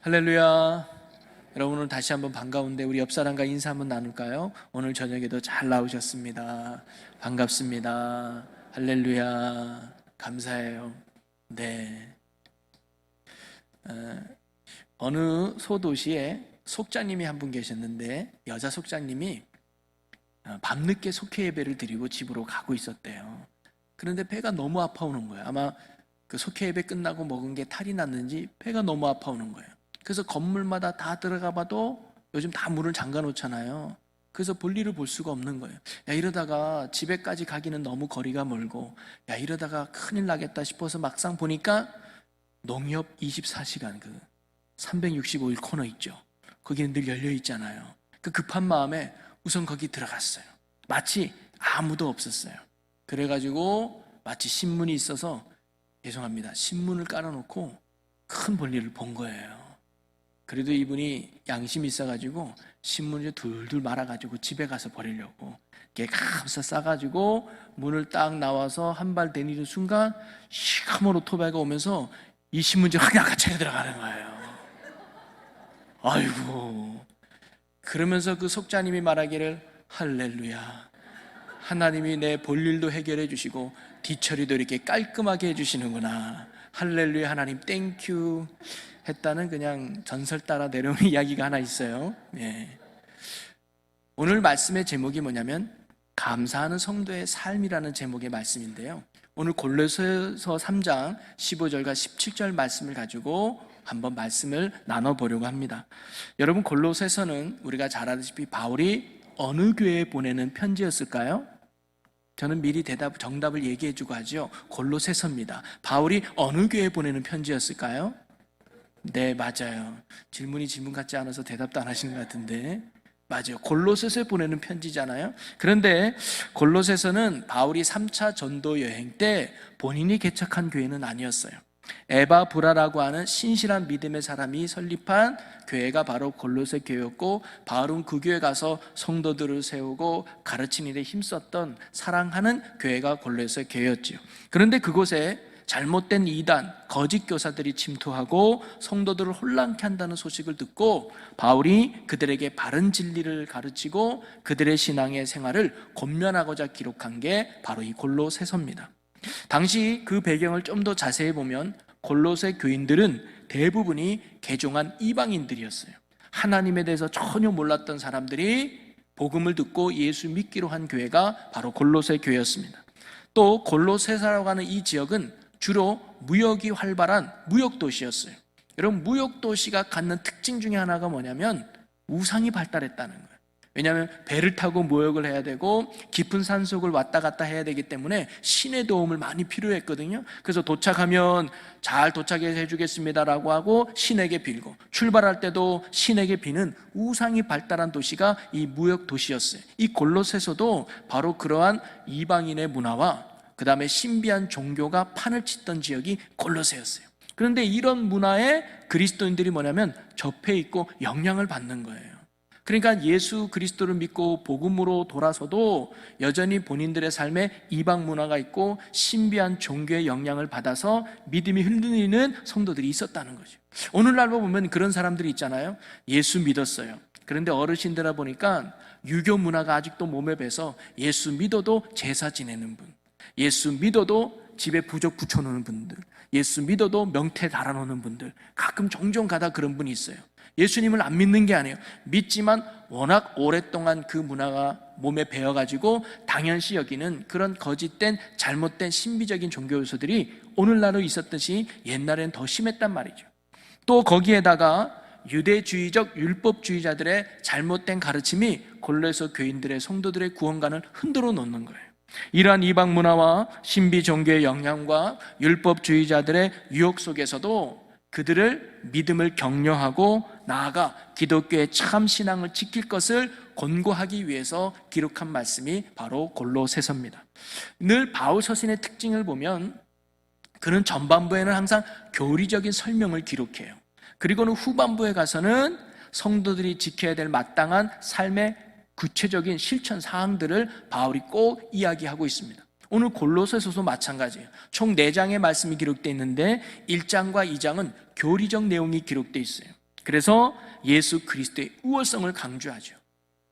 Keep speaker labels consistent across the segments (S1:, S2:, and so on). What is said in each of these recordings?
S1: 할렐루야. 여러분 오늘 다시 한번 반가운데 우리 옆 사람과 인사 한번 나눌까요? 오늘 저녁에도 잘 나오셨습니다. 반갑습니다. 할렐루야. 감사해요. 네. 어느 소도시에 속자님이 한 분 계셨는데 여자 속자님이 밤늦게 속회 예배를 드리고 집으로 가고 있었대요. 그런데 배가 너무 아파오는 거예요. 아마 그 속회 예배 끝나고 먹은 게 탈이 났는지 배가 너무 아파오는 거예요. 그래서 건물마다 다 들어가 봐도 요즘 다 문을 잠가 놓잖아요. 그래서 볼일을 볼 수가 없는 거예요. 야, 이러다가 집에까지 가기는 너무 거리가 멀고, 야, 이러다가 큰일 나겠다 싶어서 막상 보니까 농협 24시간 365일 코너 있죠. 거기는 늘 열려 있잖아요. 그 급한 마음에 우선 거기 들어갔어요. 마치 아무도 없었어요. 그래가지고 마치 신문이 있어서, 죄송합니다, 신문을 깔아놓고 큰 볼일을 본 거예요. 그래도 이분이 양심이 있어가지고 신문을 둘둘 말아가지고 집에 가서 버리려고 깨감싸 싸가지고 문을 딱 나와서 한 발 내딛는 순간 시커먼 오토바이가 오면서 이 신문지를 그냥 같이 들어가는 거예요. 아이고. 그러면서 그 속자님이 말하기를, 할렐루야, 하나님이 내 볼일도 해결해 주시고 뒤처리도 이렇게 깔끔하게 해주시는구나. 할렐루야, 하나님 땡큐 했다는 그냥 전설 따라 내려오는 이야기가 하나 있어요. 예. 오늘 말씀의 제목이 뭐냐면 감사하는 성도의 삶이라는 제목의 말씀인데요, 오늘 골로새서 3장 15절과 17절 말씀을 가지고 한번 말씀을 나눠보려고 합니다. 여러분, 골로새서는 우리가 잘 아다시피 바울이 어느 교회에 보내는 편지였을까요? 저는 미리 정답을 얘기해주고 하죠. 골로새서입니다. 바울이 어느 교회에 보내는 편지였을까요? 네, 맞아요. 질문이 질문 같지 않아서 대답도 안 하신 것 같은데, 맞아요. 골로새서에 보내는 편지잖아요. 그런데 골로새서는 바울이 3차 전도 여행 때 본인이 개척한 교회는 아니었어요. 에바브라라고 하는 신실한 믿음의 사람이 설립한 교회가 바로 골로새 교회였고, 바울은 그 교회 가서 성도들을 세우고 가르치는 일에 힘썼던 사랑하는 교회가 골로새 교회였지요. 그런데 그곳에 잘못된 이단, 거짓 교사들이 침투하고 성도들을 혼란케 한다는 소식을 듣고 바울이 그들에게 바른 진리를 가르치고 그들의 신앙의 생활을 권면하고자 기록한 게 바로 이 골로새서입니다. 당시 그 배경을 좀 더 자세히 보면 골로새 교인들은 대부분이 개종한 이방인들이었어요. 하나님에 대해서 전혀 몰랐던 사람들이 복음을 듣고 예수 믿기로 한 교회가 바로 골로새 교회였습니다. 또 골로새라고 하는 이 지역은 주로 무역이 활발한 무역도시였어요. 여러분, 무역도시가 갖는 특징 중에 하나가 뭐냐면 우상이 발달했다는 거예요. 왜냐하면 배를 타고 무역을 해야 되고 깊은 산속을 왔다 갔다 해야 되기 때문에 신의 도움을 많이 필요했거든요. 그래서 도착하면 잘 도착해 주겠습니다라고 하고 신에게 빌고, 출발할 때도 신에게 비는 우상이 발달한 도시가 이 무역 도시였어요. 이 골로새서도 바로 그러한 이방인의 문화와 그 다음에 신비한 종교가 판을 쳤던 지역이 골로새였어요. 그런데 이런 문화에 그리스도인들이 뭐냐면 접해 있고 영향을 받는 거예요. 그러니까 예수 그리스도를 믿고 복음으로 돌아서도 여전히 본인들의 삶에 이방 문화가 있고 신비한 종교의 영향을 받아서 믿음이 흔들리는 성도들이 있었다는 거죠. 오늘날로 보면 그런 사람들이 있잖아요. 예수 믿었어요. 그런데 어르신들아 보니까 유교 문화가 아직도 몸에 배서 예수 믿어도 제사 지내는 분, 예수 믿어도 집에 부적 붙여놓는 분들, 예수 믿어도 명태 달아놓는 분들, 가끔 종종 가다 그런 분이 있어요. 예수님을 안 믿는 게 아니에요. 믿지만 워낙 오랫동안 그 문화가 몸에 배어가지고 당연시 여기는 그런 거짓된 잘못된 신비적인 종교 요소들이 오늘날로 있었듯이 옛날엔 더 심했단 말이죠. 또 거기에다가 유대주의적 율법주의자들의 잘못된 가르침이 골로새 교인들의 성도들의 구원관을 흔들어 놓는 거예요. 이러한 이방 문화와 신비 종교의 영향과 율법주의자들의 유혹 속에서도 그들을 믿음을 격려하고 나아가 기독교의 참 신앙을 지킬 것을 권고하기 위해서 기록한 말씀이 바로 골로새서입니다. 늘 바울 서신의 특징을 보면 그는 전반부에는 항상 교리적인 설명을 기록해요. 그리고는 후반부에 가서는 성도들이 지켜야 될 마땅한 삶의 구체적인 실천 사항들을 바울이 꼭 이야기하고 있습니다. 오늘 골로새서도 마찬가지예요. 총 4장의 말씀이 기록되어 있는데 1장과 2장은 교리적 내용이 기록되어 있어요. 그래서 예수 그리스도의 우월성을 강조하죠.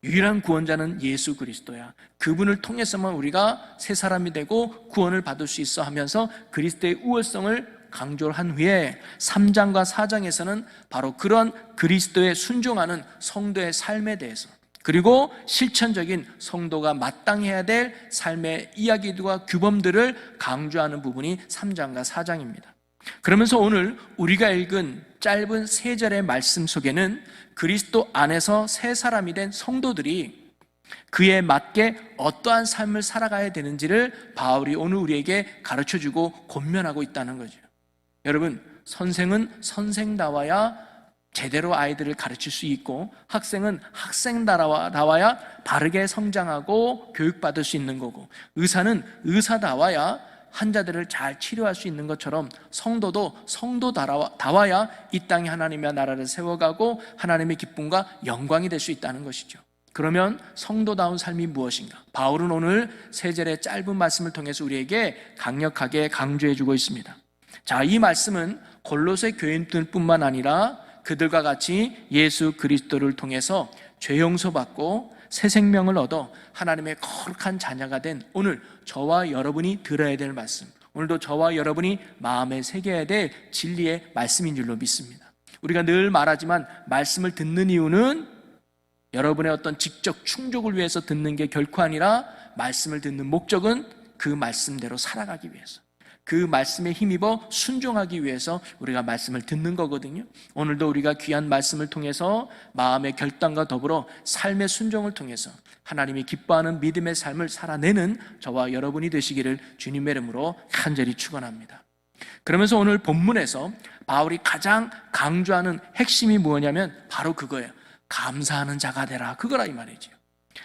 S1: 유일한 구원자는 예수 그리스도야. 그분을 통해서만 우리가 새 사람이 되고 구원을 받을 수 있어 하면서 그리스도의 우월성을 강조를 한 후에 3장과 4장에서는 바로 그런 그리스도에 순종하는 성도의 삶에 대해서, 그리고 실천적인 성도가 마땅해야 될 삶의 이야기들과 규범들을 강조하는 부분이 3장과 4장입니다. 그러면서 오늘 우리가 읽은 짧은 3절의 말씀 속에는 그리스도 안에서 새 사람이 된 성도들이 그에 맞게 어떠한 삶을 살아가야 되는지를 바울이 오늘 우리에게 가르쳐주고 권면하고 있다는 거죠. 여러분, 선생은 선생다워야 제대로 아이들을 가르칠 수 있고, 학생은 학생다워야 바르게 성장하고 교육받을 수 있는 거고, 의사는 의사다워야 환자들을 잘 치료할 수 있는 것처럼 성도도 성도다워야 이 땅에 하나님의 나라를 세워가고 하나님의 기쁨과 영광이 될 수 있다는 것이죠. 그러면 성도다운 삶이 무엇인가? 바울은 오늘 3절의 짧은 말씀을 통해서 우리에게 강력하게 강조해주고 있습니다. 자, 이 말씀은 골로새 교인들뿐만 아니라 그들과 같이 예수 그리스도를 통해서 죄 용서받고 새 생명을 얻어 하나님의 거룩한 자녀가 된 오늘 저와 여러분이 들어야 될 말씀, 오늘도 저와 여러분이 마음에 새겨야 될 진리의 말씀인 줄로 믿습니다. 우리가 늘 말하지만 말씀을 듣는 이유는 여러분의 어떤 직접 충족을 위해서 듣는 게 결코 아니라, 말씀을 듣는 목적은 그 말씀대로 살아가기 위해서, 그 말씀에 힘입어 순종하기 위해서 우리가 말씀을 듣는 거거든요. 오늘도 우리가 귀한 말씀을 통해서 마음의 결단과 더불어 삶의 순종을 통해서 하나님이 기뻐하는 믿음의 삶을 살아내는 저와 여러분이 되시기를 주님의 이름으로 간절히 축원합니다. 그러면서 오늘 본문에서 바울이 가장 강조하는 핵심이 뭐냐면 바로 그거예요. 감사하는 자가 되라, 그거라 이 말이죠.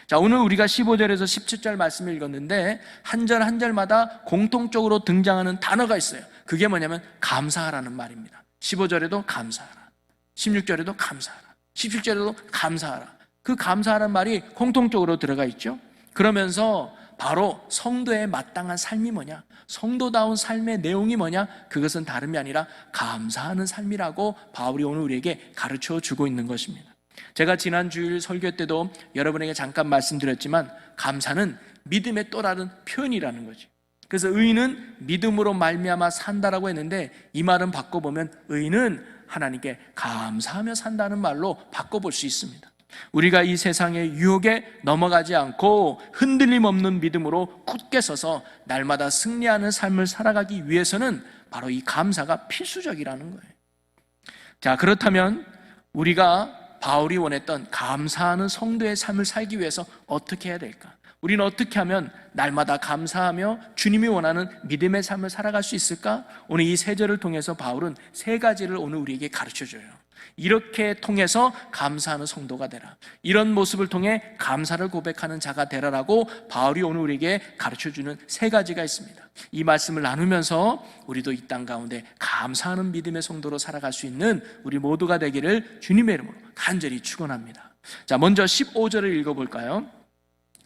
S1: 자, 오늘 우리가 15절에서 17절 말씀을 읽었는데 한 절 한 절마다 공통적으로 등장하는 단어가 있어요. 그게 뭐냐면 감사하라는 말입니다. 15절에도 감사하라, 16절에도 감사하라, 17절에도 감사하라. 그 감사하라는 말이 공통적으로 들어가 있죠. 그러면서 바로 성도의 마땅한 삶이 뭐냐, 성도다운 삶의 내용이 뭐냐, 그것은 다름이 아니라 감사하는 삶이라고 바울이 오늘 우리에게 가르쳐 주고 있는 것입니다. 제가 지난 주일 설교 때도 여러분에게 잠깐 말씀드렸지만 감사는 믿음의 또 다른 표현이라는 거죠. 그래서 의인은 믿음으로 말미암아 산다라고 했는데, 이 말은 바꿔보면 의인은 하나님께 감사하며 산다는 말로 바꿔볼 수 있습니다. 우리가 이 세상의 유혹에 넘어가지 않고 흔들림 없는 믿음으로 굳게 서서 날마다 승리하는 삶을 살아가기 위해서는 바로 이 감사가 필수적이라는 거예요. 자, 그렇다면 우리가 바울이 원했던 감사하는 성도의 삶을 살기 위해서 어떻게 해야 될까? 우리는 어떻게 하면 날마다 감사하며 주님이 원하는 믿음의 삶을 살아갈 수 있을까? 오늘 이 3절을 통해서 바울은 3가지를 오늘 우리에게 가르쳐줘요. 이렇게 통해서 감사하는 성도가 되라, 이런 모습을 통해 감사를 고백하는 자가 되라라고 바울이 오늘 우리에게 가르쳐주는 3가지가 있습니다. 이 말씀을 나누면서 우리도 이 땅 가운데 감사하는 믿음의 성도로 살아갈 수 있는 우리 모두가 되기를 주님의 이름으로 간절히 축원합니다. 자, 먼저 15절을 읽어볼까요?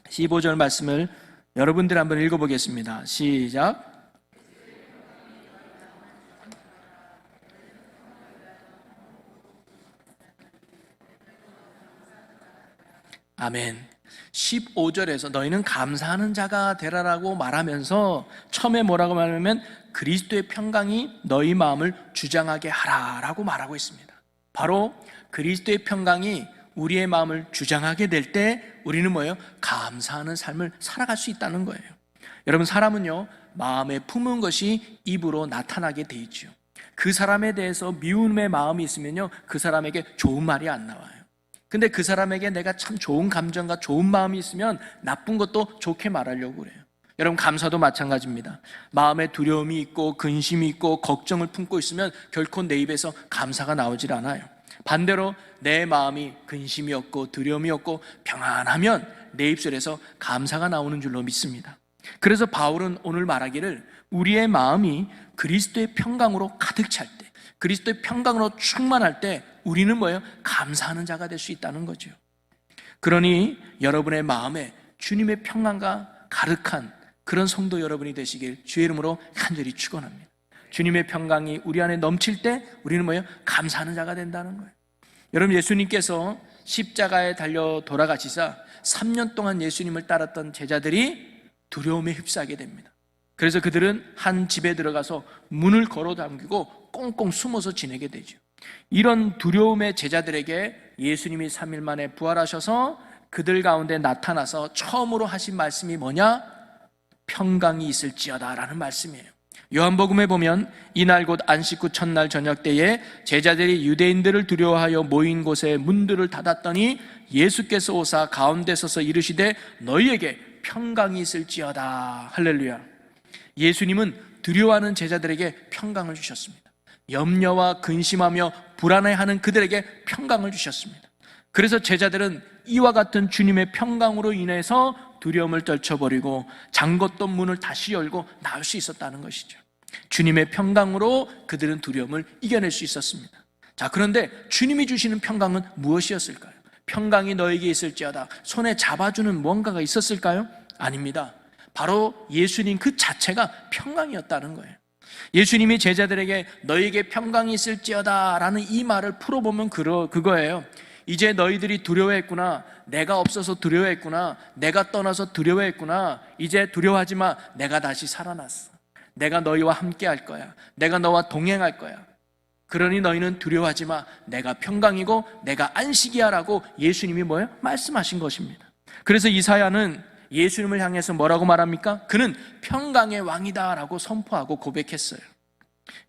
S1: 15절 말씀을 여러분들 한번 읽어보겠습니다. 시작. 아멘. 15절에서 너희는 감사하는 자가 되라라고 말하면서 처음에 뭐라고 말하냐면 그리스도의 평강이 너희 마음을 주장하게 하라라고 말하고 있습니다. 바로 그리스도의 평강이 우리의 마음을 주장하게 될 때 우리는 뭐예요? 감사하는 삶을 살아갈 수 있다는 거예요. 여러분, 사람은요 마음에 품은 것이 입으로 나타나게 돼 있죠. 그 사람에 대해서 미움의 마음이 있으면요 그 사람에게 좋은 말이 안 나와요. 근데 그 사람에게 내가 참 좋은 감정과 좋은 마음이 있으면 나쁜 것도 좋게 말하려고 그래요. 여러분, 감사도 마찬가지입니다. 마음에 두려움이 있고 근심이 있고 걱정을 품고 있으면 결코 내 입에서 감사가 나오질 않아요. 반대로 내 마음이 근심이 없고 두려움이 없고 평안하면 내 입술에서 감사가 나오는 줄로 믿습니다. 그래서 바울은 오늘 말하기를 우리의 마음이 그리스도의 평강으로 가득 찰 때, 그리스도의 평강으로 충만할 때 우리는 뭐예요? 감사하는 자가 될 수 있다는 거죠. 그러니 여러분의 마음에 주님의 평강과 가득한 그런 성도 여러분이 되시길 주의 이름으로 간절히 축원합니다. 주님의 평강이 우리 안에 넘칠 때 우리는 뭐예요? 감사하는 자가 된다는 거예요. 여러분, 예수님께서 십자가에 달려 돌아가시자 3년 동안 예수님을 따랐던 제자들이 두려움에 휩싸게 됩니다. 그래서 그들은 한 집에 들어가서 문을 걸어 잠그고 꽁꽁 숨어서 지내게 되죠. 이런 두려움의 제자들에게 예수님이 3일 만에 부활하셔서 그들 가운데 나타나서 처음으로 하신 말씀이 뭐냐? 평강이 있을지어다 라는 말씀이에요. 요한복음에 보면 이날 곧 안식 후 첫날 저녁 때에 제자들이 유대인들을 두려워하여 모인 곳에 문들을 닫았더니 예수께서 오사 가운데 서서 이르시되 너희에게 평강이 있을지어다. 할렐루야. 예수님은 두려워하는 제자들에게 평강을 주셨습니다. 염려와 근심하며 불안해하는 그들에게 평강을 주셨습니다. 그래서 제자들은 이와 같은 주님의 평강으로 인해서 두려움을 떨쳐버리고 잠궜던 문을 다시 열고 나올 수 있었다는 것이죠. 주님의 평강으로 그들은 두려움을 이겨낼 수 있었습니다. 자, 그런데 주님이 주시는 평강은 무엇이었을까요? 평강이 너에게 있을지어다. 손에 잡아주는 무언가가 있었을까요? 아닙니다. 바로 예수님 그 자체가 평강이었다는 거예요. 예수님이 제자들에게 너에게 평강이 있을지어다 라는 이 말을 풀어보면 그거예요. 이제 너희들이 두려워했구나. 내가 없어서 두려워했구나. 내가 떠나서 두려워했구나. 이제 두려워하지 마. 내가 다시 살아났어. 내가 너희와 함께 할 거야. 내가 너와 동행할 거야. 그러니 너희는 두려워하지 마. 내가 평강이고 내가 안식이야 라고 예수님이 뭐예요? 말씀하신 것입니다. 그래서 이사야는 예수님을 향해서 뭐라고 말합니까? 그는 평강의 왕이다 라고 선포하고 고백했어요.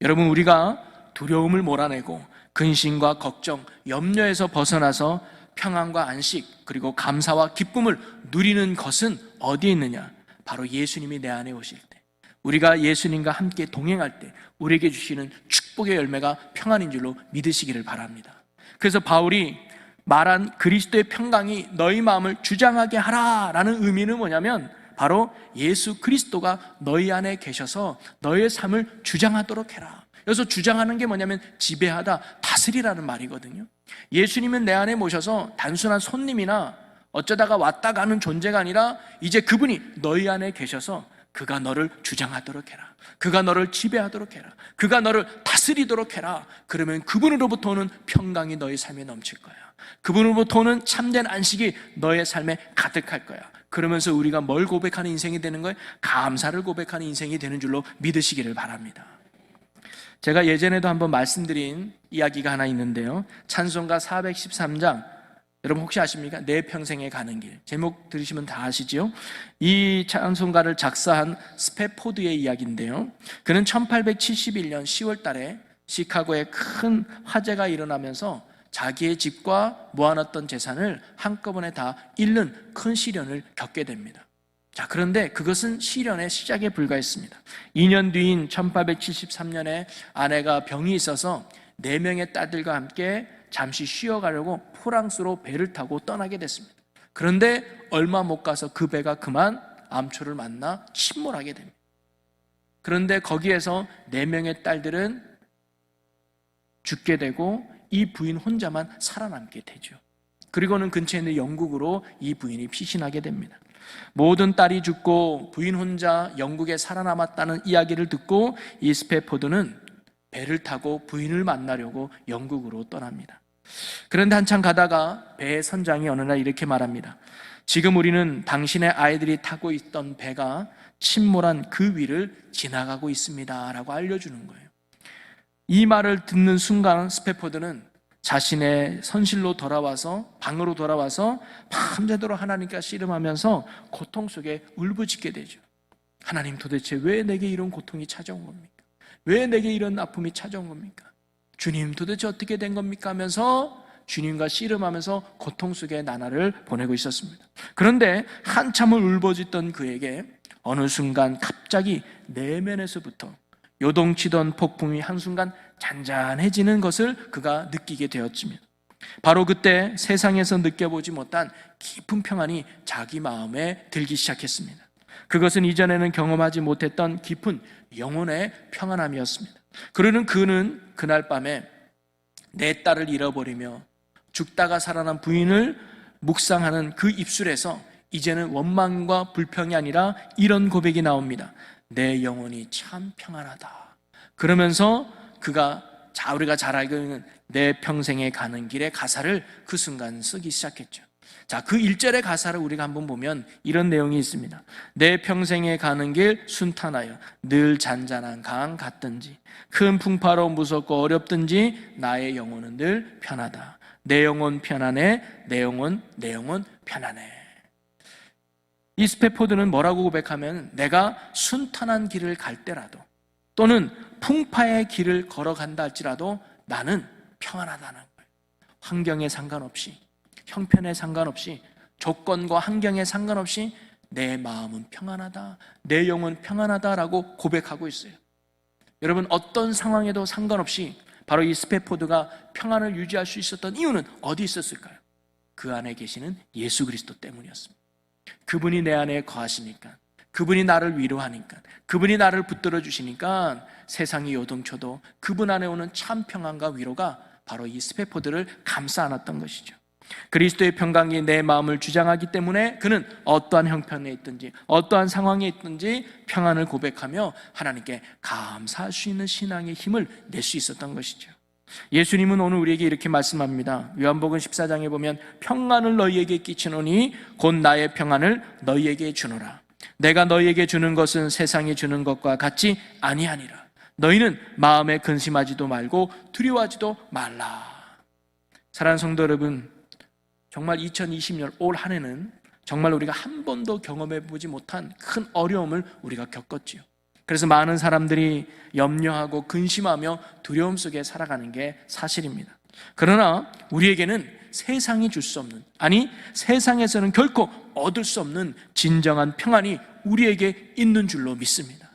S1: 여러분, 우리가 두려움을 몰아내고 근심과 걱정, 염려에서 벗어나서 평안과 안식 그리고 감사와 기쁨을 누리는 것은 어디에 있느냐? 바로 예수님이 내 안에 오실 때, 우리가 예수님과 함께 동행할 때 우리에게 주시는 축복의 열매가 평안인 줄로 믿으시기를 바랍니다. 그래서 바울이 말한 그리스도의 평강이 너희 마음을 주장하게 하라라는 의미는 뭐냐면 바로 예수 그리스도가 너희 안에 계셔서 너희의 삶을 주장하도록 해라. 여기서 주장하는 게 뭐냐면 지배하다, 다스리라는 말이거든요. 예수님은 내 안에 모셔서 단순한 손님이나 어쩌다가 왔다 가는 존재가 아니라 이제 그분이 너희 안에 계셔서 그가 너를 주장하도록 해라. 그가 너를 지배하도록 해라. 그가 너를 다스리도록 해라. 그러면 그분으로부터 오는 평강이 너의 삶에 넘칠 거야. 그분으로부터 오는 참된 안식이 너의 삶에 가득할 거야. 그러면서 우리가 뭘 고백하는 인생이 되는 거예요? 감사를 고백하는 인생이 되는 줄로 믿으시기를 바랍니다. 제가 예전에도 한번 말씀드린 이야기가 하나 있는데요. 찬송가 413장, 여러분 혹시 아십니까? 내 평생에 가는 길. 제목 들으시면 다 아시지요? 이 찬송가를 작사한 스패포드의 이야기인데요. 그는 1871년 10월 달에 시카고에 큰 화재가 일어나면서 자기의 집과 모아놨던 재산을 한꺼번에 다 잃는 큰 시련을 겪게 됩니다. 자, 그런데 그것은 시련의 시작에 불과했습니다. 2년 뒤인 1873년에 아내가 병이 있어서 4명의 딸들과 함께 잠시 쉬어가려고 프랑스로 배를 타고 떠나게 됐습니다. 그런데 얼마 못 가서 그 배가 그만 암초를 만나 침몰하게 됩니다. 그런데 거기에서 4명의 딸들은 죽게 되고 이 부인 혼자만 살아남게 되죠. 그리고는 근처에 있는 영국으로 이 부인이 피신하게 됩니다. 모든 딸이 죽고 부인 혼자 영국에 살아남았다는 이야기를 듣고 이 스패포드는 배를 타고 부인을 만나려고 영국으로 떠납니다. 그런데 한참 가다가 배의 선장이 어느 날 이렇게 말합니다. 지금 우리는 당신의 아이들이 타고 있던 배가 침몰한 그 위를 지나가고 있습니다 라고 알려주는 거예요. 이 말을 듣는 순간 스패포드는 자신의 선실로 돌아와서 방으로 돌아와서 밤새도록 하나님께 씨름하면서 고통 속에 울부짖게 되죠. 하나님, 도대체 왜 내게 이런 고통이 찾아온 겁니까? 왜 내게 이런 아픔이 찾아온 겁니까? 주님, 도대체 어떻게 된 겁니까? 하면서 주님과 씨름하면서 고통 속에 나날을 보내고 있었습니다. 그런데 한참을 울부짖던 그에게 어느 순간 갑자기 내면에서부터 요동치던 폭풍이 한순간 잔잔해지는 것을 그가 느끼게 되었습니다. 바로 그때 세상에서 느껴보지 못한 깊은 평안이 자기 마음에 들기 시작했습니다. 그것은 이전에는 경험하지 못했던 깊은 영혼의 평안함이었습니다. 그러는 그는 그날 밤에 내 딸을 잃어버리며 죽다가 살아난 부인을 묵상하는 그 입술에서 이제는 원망과 불평이 아니라 이런 고백이 나옵니다. 내 영혼이 참 평안하다. 그러면서 그가 자, 우리가 잘 알고 있는 내 평생에 가는 길의 가사를 그 순간 쓰기 시작했죠. 자, 그 1절의 가사를 우리가 한번 보면 이런 내용이 있습니다. 내 평생에 가는 길 순탄하여 늘 잔잔한 강 같든지 큰 풍파로 무섭고 어렵든지 나의 영혼은 늘 편하다. 내 영혼 편하네. 내 영혼 편하네. 이 스패포드는 뭐라고 고백하면 내가 순탄한 길을 갈 때라도 또는 풍파의 길을 걸어간다 할지라도 나는 평안하다는 거예요. 환경에 상관없이, 형편에 상관없이, 조건과 환경에 상관없이 내 마음은 평안하다, 내 영은 평안하다라고 고백하고 있어요. 여러분, 어떤 상황에도 상관없이 바로 이 스패포드가 평안을 유지할 수 있었던 이유는 어디 있었을까요? 그 안에 계시는 예수 그리스도 때문이었습니다. 그분이 내 안에 거하시니까, 그분이 나를 위로하니까, 그분이 나를 붙들어 주시니까 세상이 요동쳐도 그분 안에 오는 참 평안과 위로가 바로 이 스패포드를 감싸 안았던 것이죠. 그리스도의 평강이 내 마음을 주장하기 때문에 그는 어떠한 형편에 있든지 어떠한 상황에 있든지 평안을 고백하며 하나님께 감사할 수 있는 신앙의 힘을 낼 수 있었던 것이죠. 예수님은 오늘 우리에게 이렇게 말씀합니다. 요한복음 14장에 보면 평안을 너희에게 끼치노니 곧 나의 평안을 너희에게 주노라. 내가 너희에게 주는 것은 세상이 주는 것과 같지 아니하니라. 너희는 마음에 근심하지도 말고 두려워하지도 말라. 사랑하는 성도 여러분, 정말 2020년 올 한 해는 정말 우리가 한 번도 경험해 보지 못한 큰 어려움을 우리가 겪었지요. 그래서 많은 사람들이 염려하고 근심하며 두려움 속에 살아가는 게 사실입니다. 그러나 우리에게는 세상이 줄 수 없는, 아니 세상에서는 결코 얻을 수 없는 진정한 평안이 우리에게 있는 줄로 믿습니다.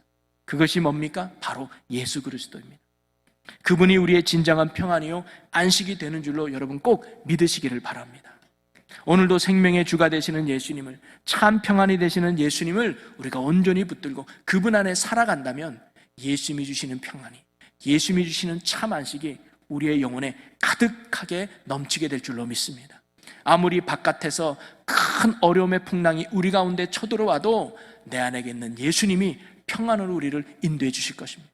S1: 그것이 뭡니까? 바로 예수 그리스도입니다. 그분이 우리의 진정한 평안이요 안식이 되는 줄로 여러분 꼭 믿으시기를 바랍니다. 오늘도 생명의 주가 되시는 예수님을, 참 평안이 되시는 예수님을 우리가 온전히 붙들고 그분 안에 살아간다면 예수님이 주시는 평안이, 예수님이 주시는 참 안식이 우리의 영혼에 가득하게 넘치게 될 줄로 믿습니다. 아무리 바깥에서 큰 어려움의 풍랑이 우리 가운데 쳐들어와도 내 안에 있는 예수님이 평안으로 우리를 인도해 주실 것입니다.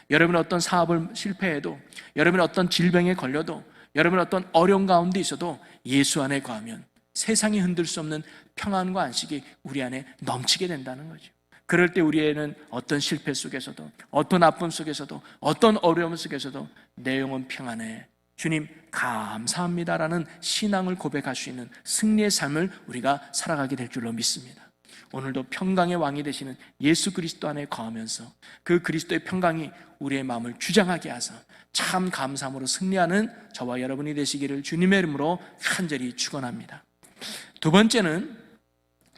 S1: 여러분 어떤 사업을 실패해도, 여러분 어떤 질병에 걸려도, 여러분 어떤 어려움 가운데 있어도 예수 안에 거하면 세상이 흔들 수 없는 평안과 안식이 우리 안에 넘치게 된다는 거죠. 그럴 때 우리에는 어떤 실패 속에서도, 어떤 아픔 속에서도, 어떤 어려움 속에서도 내 영혼 평안해, 주님 감사합니다라는 신앙을 고백할 수 있는 승리의 삶을 우리가 살아가게 될 줄로 믿습니다. 오늘도 평강의 왕이 되시는 예수 그리스도 안에 거하면서 그 그리스도의 평강이 우리의 마음을 주장하게 하사 참 감사함으로 승리하는 저와 여러분이 되시기를 주님의 이름으로 간절히 축원합니다. 두 번째는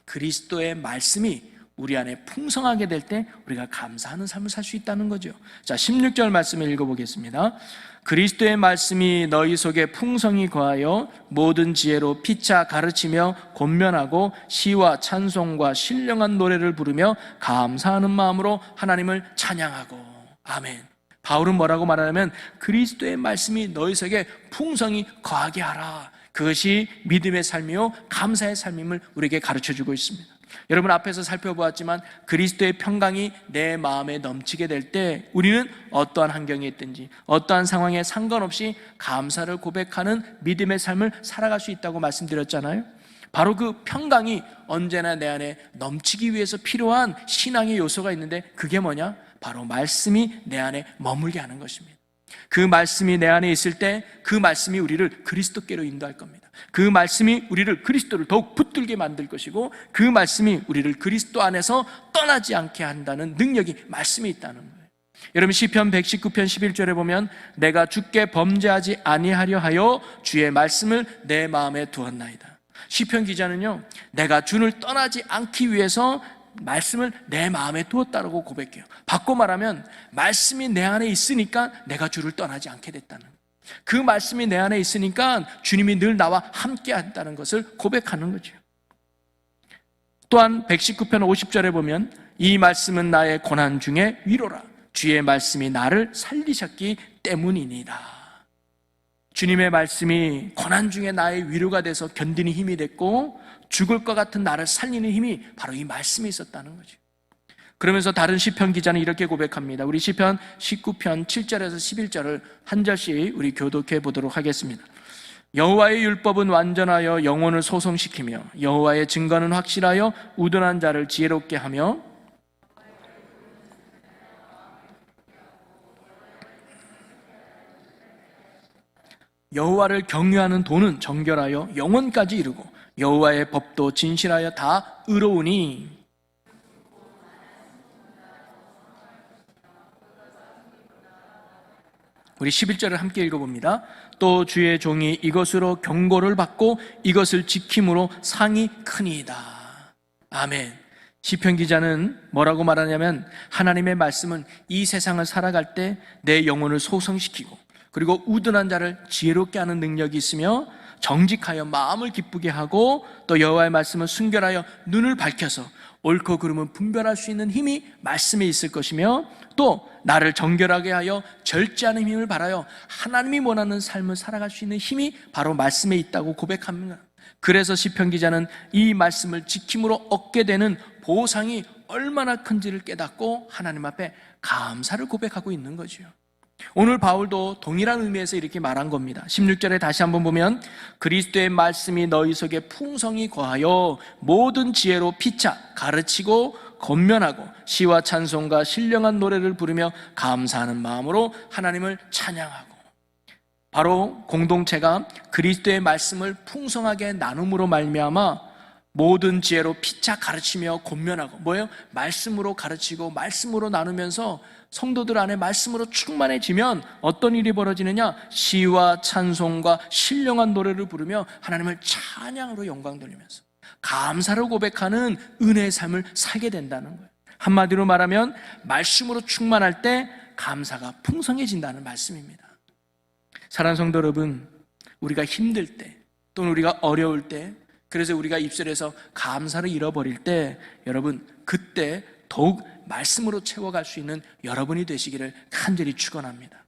S1: 그리스도의 말씀이 우리 안에 풍성하게 될 때 우리가 감사하는 삶을 살 수 있다는 거죠. 자, 16절 말씀을 읽어보겠습니다. 그리스도의 말씀이 너희 속에 풍성히 거하여 모든 지혜로 피차 가르치며 권면하고 시와 찬송과 신령한 노래를 부르며 감사하는 마음으로 하나님을 찬양하고. 아멘. 바울은 뭐라고 말하냐면 그리스도의 말씀이 너희 속에 풍성히 거하게 하라. 그것이 믿음의 삶이요 감사의 삶임을 우리에게 가르쳐주고 있습니다. 여러분 앞에서 살펴보았지만 그리스도의 평강이 내 마음에 넘치게 될 때 우리는 어떠한 환경에 있든지 어떠한 상황에 상관없이 감사를 고백하는 믿음의 삶을 살아갈 수 있다고 말씀드렸잖아요. 바로 그 평강이 언제나 내 안에 넘치기 위해서 필요한 신앙의 요소가 있는데 그게 뭐냐? 바로 말씀이 내 안에 머물게 하는 것입니다. 그 말씀이 내 안에 있을 때 그 말씀이 우리를 그리스도께로 인도할 겁니다. 그 말씀이 우리를 그리스도를 더욱 붙들게 만들 것이고 그 말씀이 우리를 그리스도 안에서 떠나지 않게 한다는 능력이 말씀에 있다는 거예요. 여러분 시편 119편 11절에 보면 내가 주께 범죄하지 아니하려 하여 주의 말씀을 내 마음에 두었나이다. 시편 기자는요 내가 주를 떠나지 않기 위해서 말씀을 내 마음에 두었다고 고백해요. 바꿔 말하면 말씀이 내 안에 있으니까 내가 주를 떠나지 않게 됐다는 거예요. 그 말씀이 내 안에 있으니까 주님이 늘 나와 함께 한다는 것을 고백하는 거죠. 또한 119편 50절에 보면 이 말씀은 나의 고난 중에 위로라. 주의 말씀이 나를 살리셨기 때문이니다. 주님의 말씀이 고난 중에 나의 위로가 돼서 견디는 힘이 됐고 죽을 것 같은 나를 살리는 힘이 바로 이 말씀에 있었다는 거죠. 그러면서 다른 시편 기자는 이렇게 고백합니다. 우리 시편 19편 7절에서 11절을 한 절씩 우리 교독해 보도록 하겠습니다. 여호와의 율법은 완전하여 영혼을 소성시키며 여호와의 증거는 확실하여 우둔한 자를 지혜롭게 하며 여호와를 경외하는 도는 정결하여 영혼까지 이르고 여호와의 법도 진실하여 다 의로우니. 우리 11절을 함께 읽어봅니다. 또 주의 종이 이것으로 경고를 받고 이것을 지킴으로 상이 크니이다. 아멘. 시편 기자는 뭐라고 말하냐면 하나님의 말씀은 이 세상을 살아갈 때 내 영혼을 소성시키고 그리고 우둔한 자를 지혜롭게 하는 능력이 있으며 정직하여 마음을 기쁘게 하고 또 여호와의 말씀은 순결하여 눈을 밝혀서 옳고 그름은 분별할 수 있는 힘이 말씀에 있을 것이며 또 나를 정결하게 하여 절제하는 힘을 바라여 하나님이 원하는 삶을 살아갈 수 있는 힘이 바로 말씀에 있다고 고백합니다. 그래서 시편 기자는 이 말씀을 지킴으로 얻게 되는 보상이 얼마나 큰지를 깨닫고 하나님 앞에 감사를 고백하고 있는 거죠. 오늘 바울도 동일한 의미에서 이렇게 말한 겁니다. 16절에 다시 한번 보면 그리스도의 말씀이 너희 속에 풍성히 거하여 모든 지혜로 피차 가르치고 권면하고 시와 찬송과 신령한 노래를 부르며 감사하는 마음으로 하나님을 찬양하고. 바로 공동체가 그리스도의 말씀을 풍성하게 나눔으로 말미암아 모든 지혜로 피차 가르치며 권면하고 뭐예요? 말씀으로 가르치고 말씀으로 나누면서 성도들 안에 말씀으로 충만해지면 어떤 일이 벌어지느냐? 시와 찬송과 신령한 노래를 부르며 하나님을 찬양으로 영광 돌리면서 감사를 고백하는 은혜의 삶을 살게 된다는 거예요. 한마디로 말하면 말씀으로 충만할 때 감사가 풍성해진다는 말씀입니다. 사랑하는 성도 여러분, 우리가 힘들 때 또는 우리가 어려울 때 그래서 우리가 입술에서 감사를 잃어버릴 때 여러분 그때 더욱 말씀으로 채워갈 수 있는 여러분이 되시기를 간절히 축원합니다.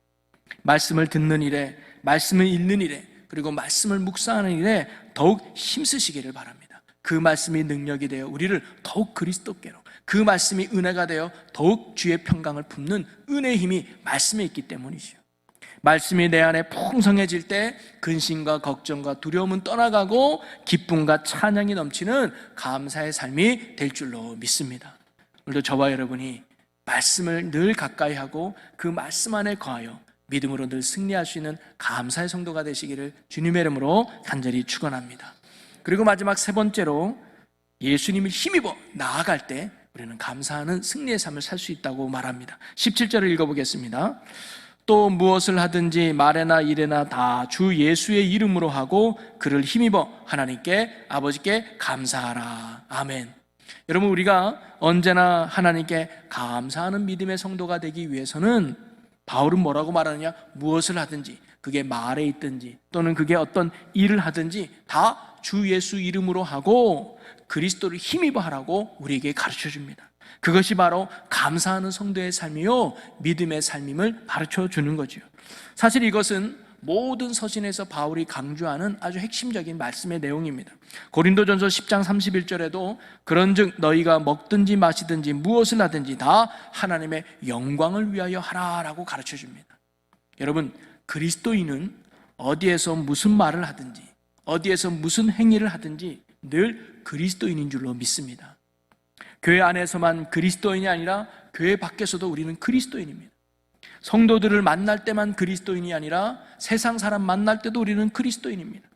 S1: 말씀을 듣는 일에, 말씀을 읽는 일에, 그리고 말씀을 묵상하는 일에 더욱 힘쓰시기를 바랍니다. 그 말씀이 능력이 되어 우리를 더욱 그리스도께로, 그 말씀이 은혜가 되어 더욱 주의 평강을 품는 은혜의 힘이 말씀에 있기 때문이죠. 말씀이 내 안에 풍성해질 때 근심과 걱정과 두려움은 떠나가고 기쁨과 찬양이 넘치는 감사의 삶이 될 줄로 믿습니다. 오늘도 저와 여러분이 말씀을 늘 가까이 하고 그 말씀 안에 거하여 믿음으로 늘 승리할 수 있는 감사의 성도가 되시기를 주님의 이름으로 간절히 축원합니다. 그리고 마지막 세 번째로 예수님을 힘입어 나아갈 때 우리는 감사하는 승리의 삶을 살 수 있다고 말합니다. 17절을 읽어보겠습니다. 또 무엇을 하든지 말에나 일에나 다 주 예수의 이름으로 하고 그를 힘입어 하나님께 아버지께 감사하라. 아멘. 여러분, 우리가 언제나 하나님께 감사하는 믿음의 성도가 되기 위해서는 바울은 뭐라고 말하느냐? 무엇을 하든지, 그게 말에 있든지 또는 그게 어떤 일을 하든지 다 주 예수 이름으로 하고 그리스도를 힘입어 하라고 우리에게 가르쳐 줍니다. 그것이 바로 감사하는 성도의 삶이요 믿음의 삶임을 가르쳐 주는 거죠. 사실 이것은 모든 서신에서 바울이 강조하는 아주 핵심적인 말씀의 내용입니다. 고린도전서 10장 31절에도 그런즉 너희가 먹든지 마시든지 무엇을 하든지 다 하나님의 영광을 위하여 하라라고 가르쳐 줍니다. 여러분, 그리스도인은 어디에서 무슨 말을 하든지 어디에서 무슨 행위를 하든지 늘 그리스도인인 줄로 믿습니다. 교회 안에서만 그리스도인이 아니라 교회 밖에서도 우리는 그리스도인입니다. 성도들을 만날 때만 그리스도인이 아니라 세상 사람 만날 때도 우리는 그리스도인입니다.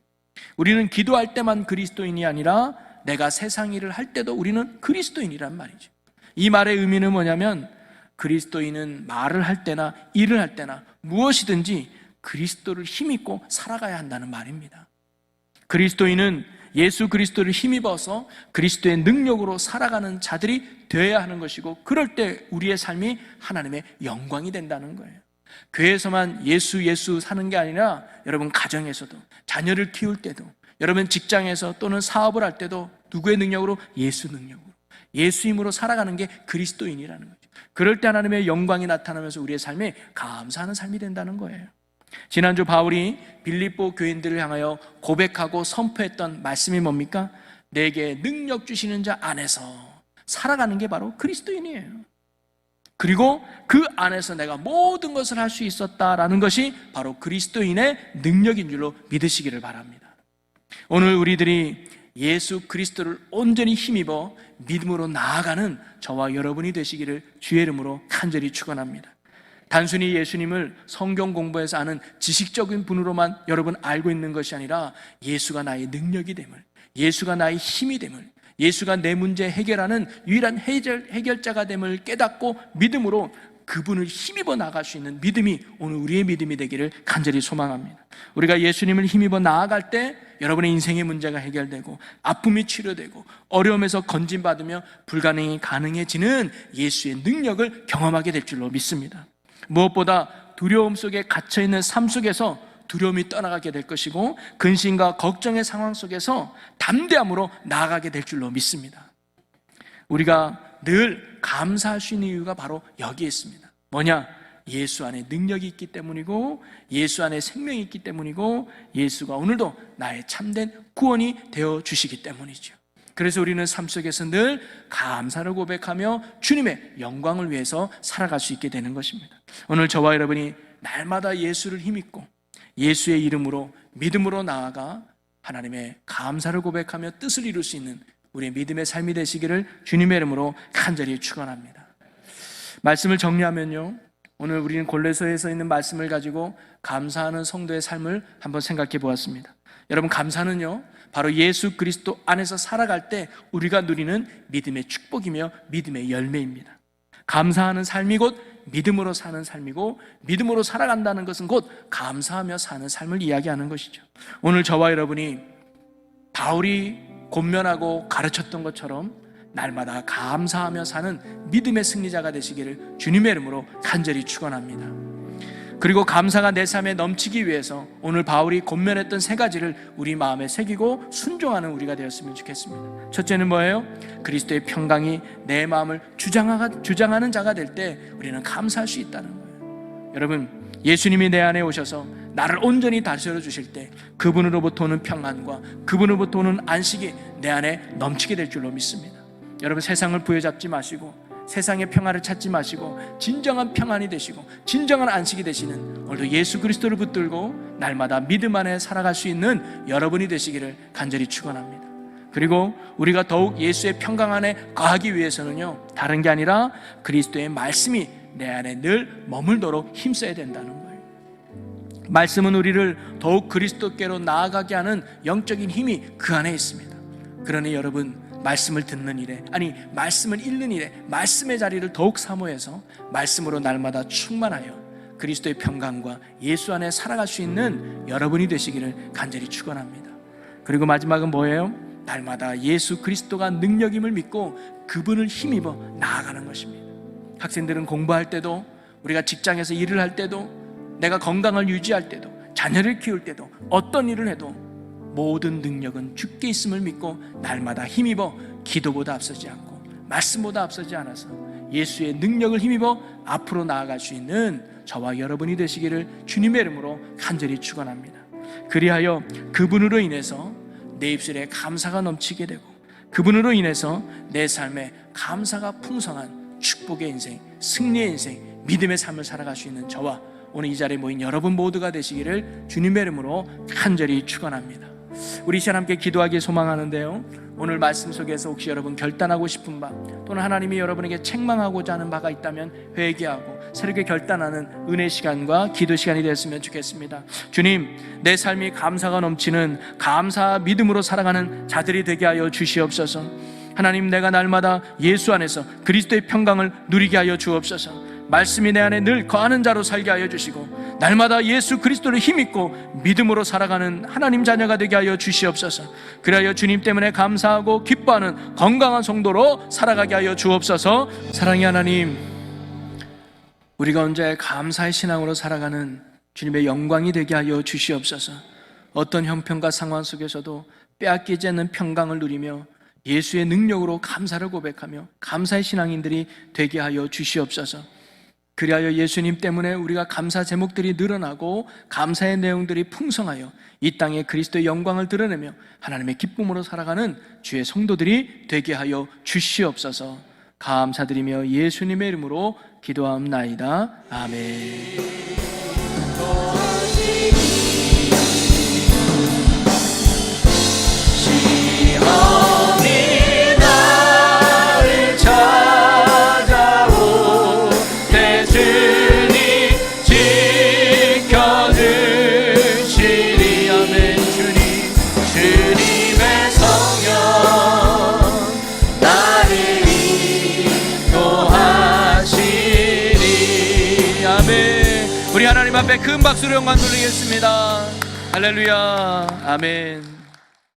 S1: 우리는 기도할 때만 그리스도인이 아니라 내가 세상 일을 할 때도 우리는 그리스도인이란 말이죠. 이 말의 의미는 뭐냐면 그리스도인은 말을 할 때나 일을 할 때나 무엇이든지 그리스도를 힘입고 살아가야 한다는 말입니다. 그리스도인은 예수 그리스도를 힘입어서 그리스도의 능력으로 살아가는 자들이 되어야 하는 것이고 그럴 때 우리의 삶이 하나님의 영광이 된다는 거예요. 교회에서만 예수 사는 게 아니라 여러분 가정에서도 자녀를 키울 때도 여러분 직장에서 또는 사업을 할 때도 누구의 능력으로? 예수 능력으로 예수 힘으로 살아가는 게 그리스도인이라는 거죠. 그럴 때 하나님의 영광이 나타나면서 우리의 삶에 감사하는 삶이 된다는 거예요. 지난주 바울이 빌립보 교인들을 향하여 고백하고 선포했던 말씀이 뭡니까? 내게 능력 주시는 자 안에서 살아가는 게 바로 그리스도인이에요. 그리고 그 안에서 내가 모든 것을 할 수 있었다라는 것이 바로 그리스도인의 능력인 줄로 믿으시기를 바랍니다. 오늘 우리들이 예수 그리스도를 온전히 힘입어 믿음으로 나아가는 저와 여러분이 되시기를 주의 이름으로 간절히 축원합니다. 단순히 예수님을 성경 공부해서 아는 지식적인 분으로만 여러분 알고 있는 것이 아니라 예수가 나의 능력이 됨을, 예수가 나의 힘이 됨을, 예수가 내 문제 해결하는 유일한 해결자가 됨을 깨닫고 믿음으로 그분을 힘입어 나갈 수 있는 믿음이 오늘 우리의 믿음이 되기를 간절히 소망합니다. 우리가 예수님을 힘입어 나아갈 때 여러분의 인생의 문제가 해결되고 아픔이 치료되고 어려움에서 건진받으며 불가능이 가능해지는 예수의 능력을 경험하게 될 줄로 믿습니다. 무엇보다 두려움 속에 갇혀있는 삶 속에서 두려움이 떠나가게 될 것이고 근심과 걱정의 상황 속에서 담대함으로 나아가게 될 줄로 믿습니다. 우리가 늘 감사할 수 있는 이유가 바로 여기에 있습니다. 뭐냐? 예수 안에 능력이 있기 때문이고 예수 안에 생명이 있기 때문이고 예수가 오늘도 나의 참된 구원이 되어주시기 때문이죠. 그래서 우리는 삶 속에서 늘 감사를 고백하며 주님의 영광을 위해서 살아갈 수 있게 되는 것입니다. 오늘 저와 여러분이 날마다 예수를 힘입고 예수의 이름으로 믿음으로 나아가 하나님의 감사를 고백하며 뜻을 이룰 수 있는 우리의 믿음의 삶이 되시기를 주님의 이름으로 간절히 축원합니다. 말씀을 정리하면요, 오늘 우리는 골로새서에 있는 말씀을 가지고 감사하는 성도의 삶을 한번 생각해 보았습니다. 여러분, 감사는요 바로 예수 그리스도 안에서 살아갈 때 우리가 누리는 믿음의 축복이며 믿음의 열매입니다. 감사하는 삶이 곧 믿음으로 사는 삶이고 믿음으로 살아간다는 것은 곧 감사하며 사는 삶을 이야기하는 것이죠. 오늘 저와 여러분이 바울이 권면하고 가르쳤던 것처럼 날마다 감사하며 사는 믿음의 승리자가 되시기를 주님의 이름으로 간절히 축원합니다. 그리고 감사가 내 삶에 넘치기 위해서 오늘 바울이 권면했던 세 가지를 우리 마음에 새기고 순종하는 우리가 되었으면 좋겠습니다. 첫째는 뭐예요? 그리스도의 평강이 내 마음을 주장하는 자가 될 때 우리는 감사할 수 있다는 거예요. 여러분, 예수님이 내 안에 오셔서 나를 온전히 다스려 주실 때 그분으로부터 오는 평안과 그분으로부터 오는 안식이 내 안에 넘치게 될 줄로 믿습니다. 여러분, 세상을 부여잡지 마시고 세상의 평안을 찾지 마시고 진정한 평안이 되시고 진정한 안식이 되시는 오늘도 예수 그리스도를 붙들고 날마다 믿음 안에 살아갈 수 있는 여러분이 되시기를 간절히 축원합니다. 그리고 우리가 더욱 예수의 평강 안에 거하기 위해서는요, 다른 게 아니라 그리스도의 말씀이 내 안에 늘 머물도록 힘써야 된다는 거예요. 말씀은 우리를 더욱 그리스도께로 나아가게 하는 영적인 힘이 그 안에 있습니다. 그러니 여러분, 말씀을 듣는 일에, 아니 말씀을 읽는 일에 말씀의 자리를 더욱 사모해서 말씀으로 날마다 충만하여 그리스도의 평강과 예수 안에 살아갈 수 있는 여러분이 되시기를 간절히 축원합니다. 그리고 마지막은 뭐예요? 날마다 예수 그리스도가 능력임을 믿고 그분을 힘입어 나아가는 것입니다. 학생들은 공부할 때도, 우리가 직장에서 일을 할 때도, 내가 건강을 유지할 때도, 자녀를 키울 때도, 어떤 일을 해도 모든 능력은 주께 있음을 믿고 날마다 힘입어 기도보다 앞서지 않고 말씀보다 앞서지 않아서 예수의 능력을 힘입어 앞으로 나아갈 수 있는 저와 여러분이 되시기를 주님의 이름으로 간절히 축원합니다. 그리하여 그분으로 인해서 내 입술에 감사가 넘치게 되고 그분으로 인해서 내 삶에 감사가 풍성한 축복의 인생, 승리의 인생, 믿음의 삶을 살아갈 수 있는 저와 오늘 이 자리에 모인 여러분 모두가 되시기를 주님의 이름으로 간절히 축원합니다. 우리 시간 함께 기도하기 소망하는데요, 오늘 말씀 속에서 혹시 여러분 결단하고 싶은 바 또는 하나님이 여러분에게 책망하고자 하는 바가 있다면 회개하고 새롭게 결단하는 은혜 시간과 기도 시간이 되었으면 좋겠습니다. 주님, 내 삶이 감사가 넘치는 감사 믿음으로 살아가는 자들이 되게 하여 주시옵소서. 하나님, 내가 날마다 예수 안에서 그리스도의 평강을 누리게 하여 주옵소서. 말씀이 내 안에 늘 거하는 자로 살게 하여 주시고 날마다 예수 그리스도를 힘입고 믿음으로 살아가는 하나님 자녀가 되게 하여 주시옵소서. 그리하여 주님 때문에 감사하고 기뻐하는 건강한 성도로 살아가게 하여 주옵소서. 사랑의 하나님, 우리가 언제 감사의 신앙으로 살아가는 주님의 영광이 되게 하여 주시옵소서. 어떤 형편과 상황 속에서도 빼앗기지 않는 평강을 누리며 예수의 능력으로 감사를 고백하며 감사의 신앙인들이 되게 하여 주시옵소서. 그리하여 예수님 때문에 우리가 감사 제목들이 늘어나고 감사의 내용들이 풍성하여 이 땅에 그리스도의 영광을 드러내며 하나님의 기쁨으로 살아가는 주의 성도들이 되게 하여 주시옵소서. 감사드리며 예수님의 이름으로 기도하옵나이다. 아멘. 우리 하나님 앞에 큰 박수로 영광 돌리겠습니다. 할렐루야. 아멘.